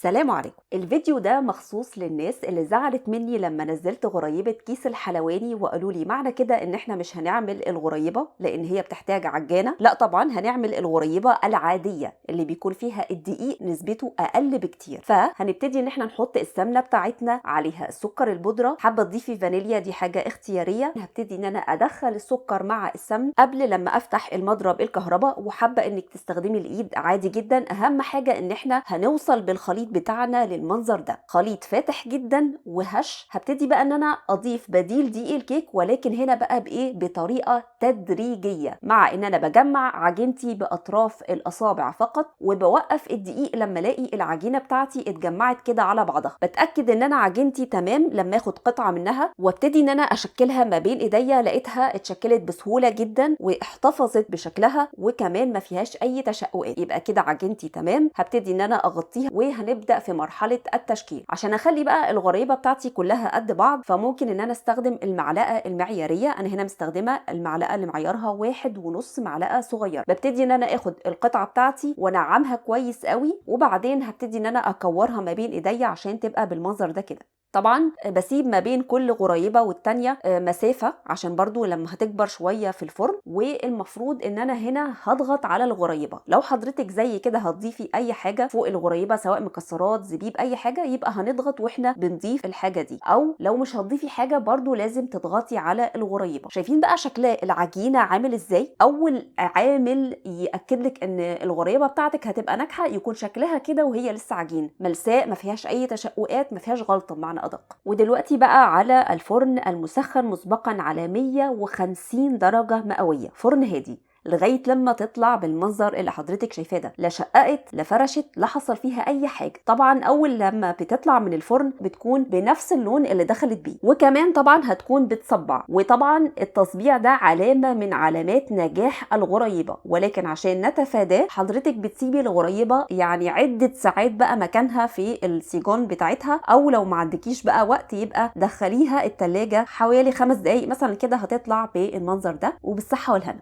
السلام عليكم. الفيديو ده مخصوص للناس اللي زعلت مني لما نزلت غريبة كيس الحلواني وقالوا لي معنى كده ان احنا مش هنعمل الغريبة لان هي بتحتاج عجانة. لا طبعا هنعمل الغريبة العادية اللي بيكون فيها الدقيق نسبته اقل بكتير. فهنبتدي ان احنا نحط السمنة بتاعتنا عليها السكر البودرة، حابة تضيفي فانيليا دي حاجة اختيارية. هبتدي ان انا ادخل السكر مع السمن قبل لما افتح المضرب الكهرباء، وحابة انك تستخدمي الايد عادي جدا. اهم حاجة ان احنا هنوصل بالخليط بتاعنا للمنظر ده، خليط فاتح جدا وهش. هبتدي بقى ان انا اضيف بديل دقيق الكيك، ولكن هنا بقى بايه؟ بطريقه تدريجيه، مع ان انا بجمع عجينتي باطراف الاصابع فقط، وبوقف الدقيق لما الاقي العجينه بتاعتي اتجمعت كده على بعضها. بتاكد ان انا عجينتي تمام لما اخد قطعه منها وابتدي ان انا اشكلها ما بين ايديا. لقيتها اتشكلت بسهوله جدا واحتفظت بشكلها وكمان ما فيهاش اي تشققات، يبقى كده عجينتي تمام. هبتدي ان انا اغطيها وهنبدا في مرحله التشكيل. عشان اخلي بقى الغريبه بتاعتي كلها قد بعض فممكن ان انا استخدم المعلقه المعياريه. انا هنا مستخدمه المعلقه اللي معيارها 1.5 معلقه صغيره. ببتدي ان انا اخد القطعه بتاعتي وانعمها كويس قوي، وبعدين هبتدي ان انا اكورها ما بين ايديا عشان تبقى بالمنظر ده كده. طبعا بسيب ما بين كل غريبه والتانيه مسافه عشان برضو لما هتكبر شويه في الفرن. والمفروض ان انا هنا هضغط على الغريبه. لو حضرتك زي كده هتضيفي اي حاجه فوق الغريبه سواء مكسرات زبيب اي حاجه، يبقى هنضغط واحنا بنضيف الحاجه دي. او لو مش هتضيفي حاجه برضو لازم تضغطي على الغريبه. شايفين بقى شكل العجينه عامل ازاي؟ اول عامل ياكد لك ان الغريبه بتاعتك هتبقى ناجحه يكون شكلها كده وهي لسه عجين ملساء، ما فيهاش اي تشققات، ما فيهاش غلطه بمعنى ادق. ودلوقتي بقى على الفرن المسخن مسبقا على 150 درجه مئويه، فرن هادي، لغايه لما تطلع بالمنظر اللي حضرتك شايفاه ده. لا شققت لا فرشت لا حصل فيها اي حاجه. طبعا اول لما بتطلع من الفرن بتكون بنفس اللون اللي دخلت بيه، وكمان طبعا هتكون بتصبع. وطبعا التصبيع ده علامه من علامات نجاح الغريبه، ولكن عشان نتفاداه حضرتك بتسيبي الغريبه يعني عده ساعات بقى مكانها في السيجون بتاعتها، او لو ما عندكيش بقى وقت يبقى دخليها التلاجة حوالي 5 دقايق مثلا كده، هتطلع بالمنظر ده. وبالصحه والهنا.